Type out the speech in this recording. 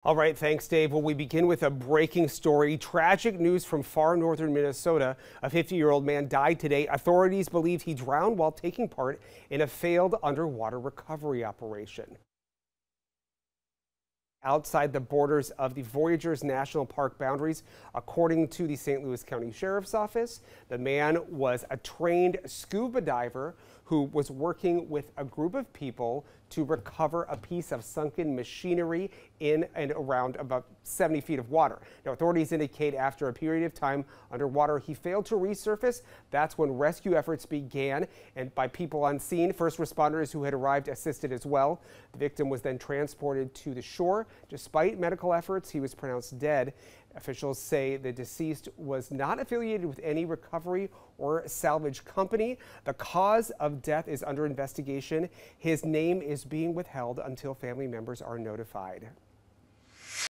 All right, thanks, Dave. Well, we begin with a breaking story. Tragic news from far northern Minnesota. A 50-year-old man died today. Authorities believe he drowned while taking part in a failed underwater recovery operation. Outside the borders of the Voyageurs National Park boundaries, according to the St. Louis County Sheriff's Office, the man was a trained scuba diver who was working with a group of people to recover a piece of sunken machinery in and around about 70 feet of water. Now, authorities indicate after a period of time underwater, he failed to resurface. That's when rescue efforts began, and by people on scene, first responders who had arrived assisted as well. The victim was then transported to the shore. Despite medical efforts, he was pronounced dead. Officials say the deceased was not affiliated with any recovery or salvage company. The cause of death is under investigation. His name is being withheld until family members are notified.